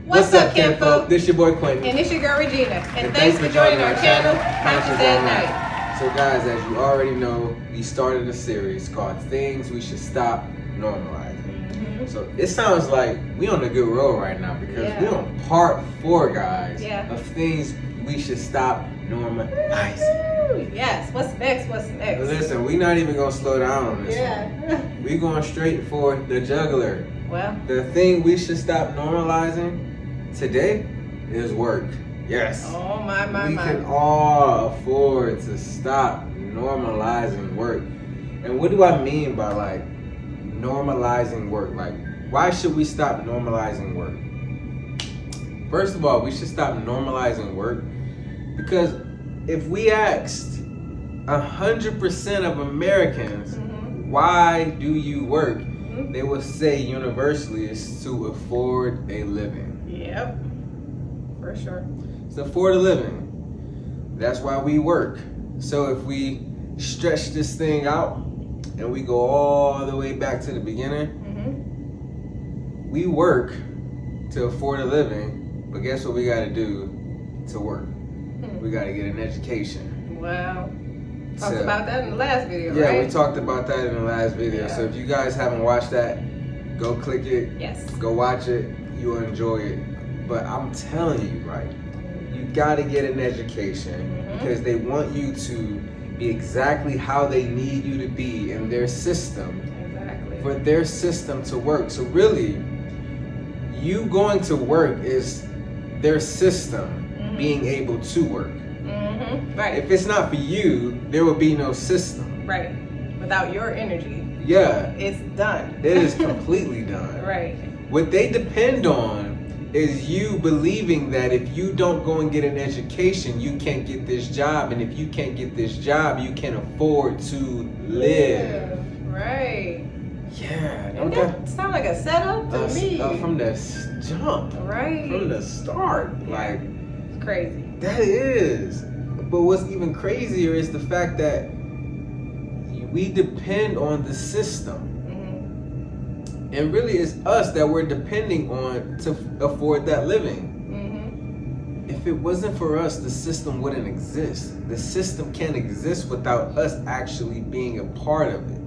What's up, C.A.N Folk? This your boy Quentin. And this your girl Regina. And thanks for joining our channel, Conscious at Night. So guys, as you already know, we started a series called Things We Should Stop Normalizing. So it sounds like we on a good road right now because we're on part 4, guys, of things we should stop normalizing. Yes, what's next? What's next? But listen, we're not even gonna slow down on this one. We're going straight for the jugular. Well, the thing we should stop normalizing today is work. Yes. Oh my. We can all afford to stop normalizing work. And what do I mean by like normalizing work? Like, why should we stop normalizing work? First of all, we should stop normalizing work because if we asked 100% of Americans, why do you work? They would say universally it's to afford a living. Yep, for sure. It's to afford a living. That's why we work. So if we stretch this thing out and we go all the way back to the beginning, we work to afford a living, but guess what we gotta do to work? We gotta get an education. Wow. Talked about that in the last video, right? Yeah, we talked about that in the last video. So if you guys haven't watched that, go click it. Yes. Go watch it. You'll enjoy it. But I'm telling you, right, you gotta get an education because they want you to be exactly how they need you to be in their system. Exactly. For their system to work. So really, you going to work is their system being able to work. Right. If it's not for you, there will be no system. Right. Without your energy. Yeah. It's done. It is completely done. Right. What they depend on is you believing that if you don't go and get an education, you can't get this job. And if you can't get this job, you can't afford to live. Right. Yeah. Don't that sound like a setup to me? From the jump. Right. From the start. Like, it's crazy. That is. But what's even crazier is the fact that we depend on the system. And really it's us that we're depending on to afford that living. If it wasn't for us, the system wouldn't exist. The system can't exist without us actually being a part of it.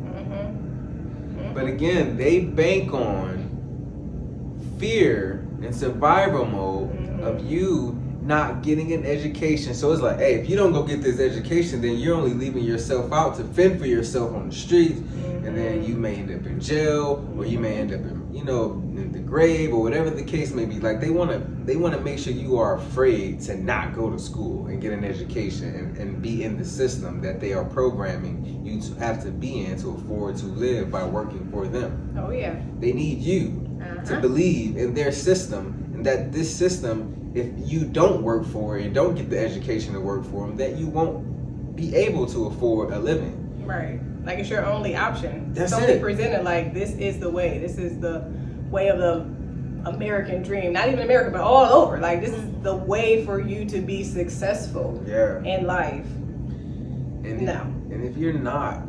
But again, they bank on fear and survival mode of you not getting an education. So it's like, hey, if you don't go get this education, then you're only leaving yourself out to fend for yourself on the streets, and then you may end up in jail, or you may end up in, in the grave, or whatever the case may be. Like they want to make sure you are afraid to not go to school and get an education and be in the system that they are programming you to have to be in to afford to live by working for them. Oh yeah. They need you to believe in their system, and that this system, if you don't work for it and don't get the education to work for them, that you won't be able to afford a living. Right. Like it's your only option. That's it's only presented like this is the way. This is the way of the American dream. Not even America, but all over. Like this is the way for you to be successful in life. And if you're not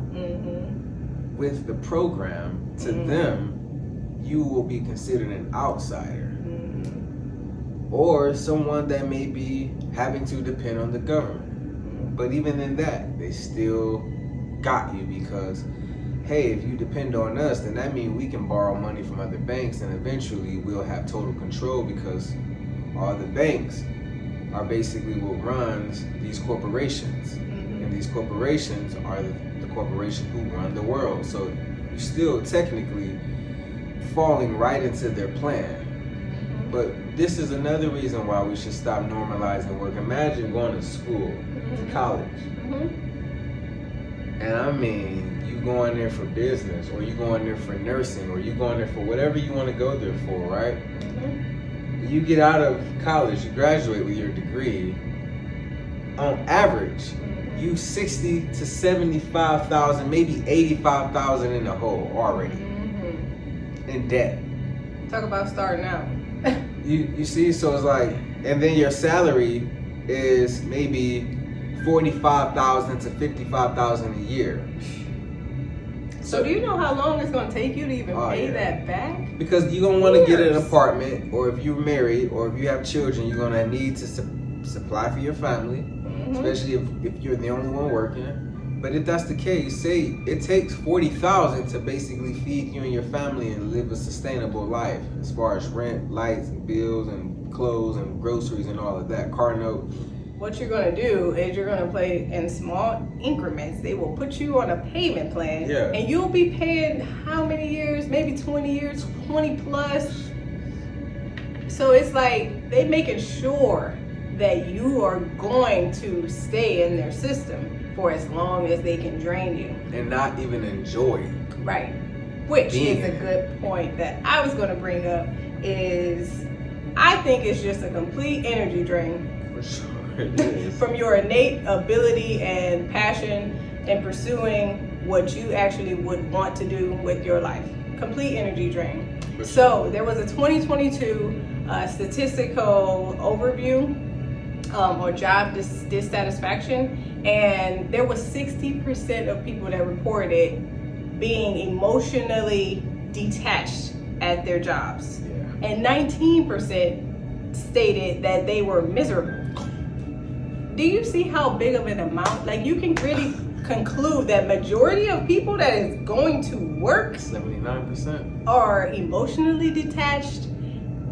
with the program, to them, you will be considered an outsider. Or someone that may be having to depend on the government. But even in that, they still got you because, hey, if you depend on us, then that means we can borrow money from other banks and eventually we'll have total control because all the banks are basically what runs these corporations. And these corporations are the corporations who run the world. So you're still technically falling right into their plan. But this is another reason why we should stop normalizing work. Imagine going to school, to college. And I mean, you going there for business, or you going there for nursing, or you going there for whatever you want to go there for, right? You get out of college, you graduate with your degree. On average, you 60 to 75,000, maybe 85,000 in the hole already, in debt. Talk about starting out. You see, so it's like, and then your salary is maybe 45,000 to 55,000 a year. So do you know how long it's going to take you to even pay that back? Because you're going to want to get an apartment, or if you're married, or if you have children, you're going to need to supply for your family, especially if you're the only one working. But if that's the case, say it takes $40,000 to basically feed you and your family and live a sustainable life as far as rent, lights, and bills, and clothes, and groceries, and all of that, car note. What you're going to do is you're going to play in small increments. They will put you on a payment plan, and you'll be paying how many years? Maybe 20 years, 20 plus. So it's like they making sure that you are going to stay in their system for as long as they can drain you. And not even enjoy it. Right. Which is a good point that I was going to bring up is I think it's just a complete energy drain. For sure. From your innate ability and passion in pursuing what you actually would want to do with your life. Complete energy drain. Sure. So there was a 2022 statistical overview or job dissatisfaction, and there was 60% of people that reported being emotionally detached at their jobs, and 19% stated that they were miserable. Do you see how big of an amount? Like, you can really conclude that majority of people that is going to work, 79%, are emotionally detached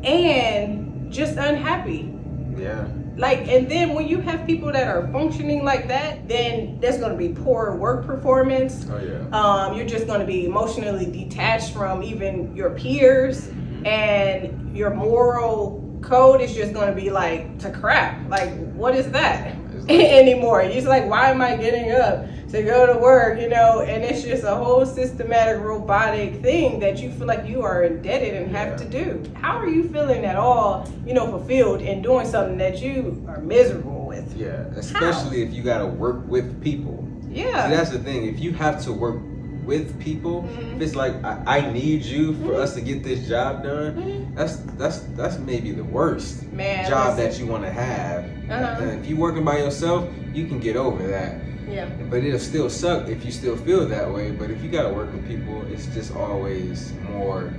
and just unhappy. Yeah. Like, and then when you have people that are functioning like that, then there's going to be poor work performance. Oh yeah. You're just going to be emotionally detached from even your peers, and your moral code is just going to be like to crap. Like, what is that anymore? You're just like, why am I getting up to go to work? You know, and it's just a whole systematic robotic thing that you feel like you are indebted and have to do. How are you feeling at all, you know, fulfilled in doing something that you are miserable with? Yeah, especially if you got to work with people. Yeah. See, that's the thing. If you have to work with people, if it's like I need you for us to get this job done, that's maybe the worst job that you want to have. And if you're working by yourself, you can get over that. Yeah. But it'll still suck if you still feel that way. But if you gotta work with people, it's just always more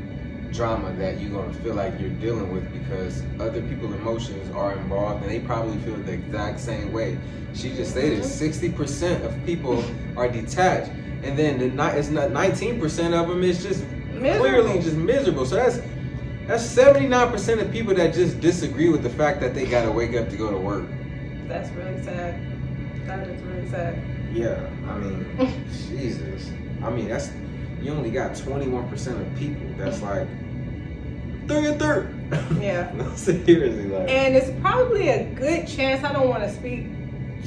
drama that you're gonna feel like you're dealing with, because other people's emotions are involved and they probably feel the exact same way. She just stated 60% of people are detached, and then it's not 19% of them is just clearly just miserable. So that's 79% of people that just disagree with the fact that they gotta wake up to go to work. That's really sad. That is really sad. Yeah, I mean, Jesus. I mean, you only got 21% of people that's like, third. Yeah. No, seriously, like. And it's probably a good chance, I don't want to speak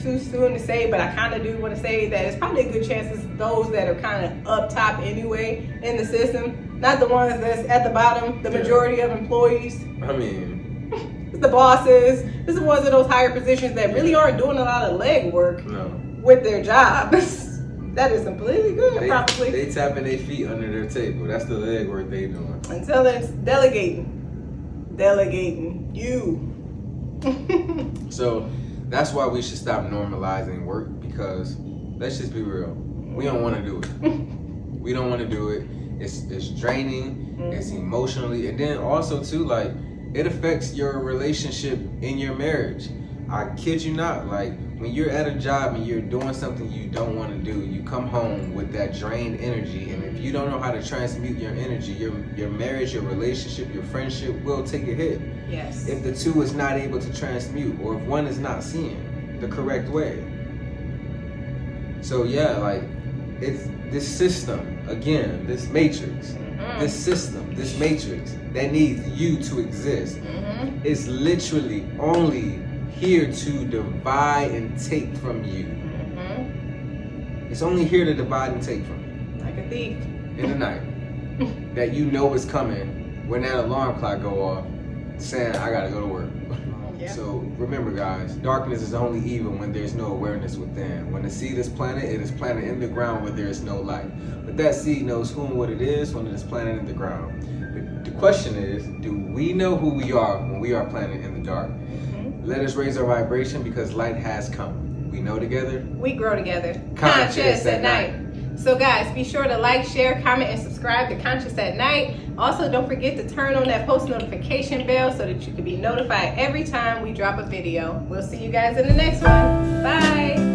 too soon to say, but I kind of do want to say that it's probably a good chance it's those that are kind of up top anyway in the system, not the ones that's at the bottom, the majority of employees. I mean, it's the bosses, it's the ones in those higher positions that really aren't doing a lot of leg work with their jobs. That is completely good, probably. They tapping their feet under their table. That's the leg work they doing. Until it's delegating you. So that's why we should stop normalizing work, because let's just be real, we don't want to do it. We don't want to do it. It's draining. It's emotionally, and then also too, like, it affects your relationship in your marriage. I kid you not, like, when you're at a job and you're doing something you don't want to do, you come home with that drained energy, and if you don't know how to transmute your energy, your marriage, your relationship, your friendship will take a hit. Yes. If the two is not able to transmute, or if one is not seeing the correct way. So yeah, like, it's this system, again, this matrix, this system, this matrix that needs you to exist is literally only here to divide and take from you. It's only here to divide and take from you. Like a thief. In the night. That you know is coming when that alarm clock go off, saying, I gotta go to work. Yeah. So remember, guys, darkness is only evil when there's no awareness within. When the seed is planted, it is planted in the ground where there is no light. But that seed knows who and what it is when it is planted in the ground. The question is, do we know who we are when we are planted in the dark? Let us raise our vibration, because light has come. We know together. We grow together. Conscious at night. So guys, be sure to like, share, comment, and subscribe to Conscious at Night. Also, don't forget to turn on that post notification bell so that you can be notified every time we drop a video. We'll see you guys in the next one. Bye.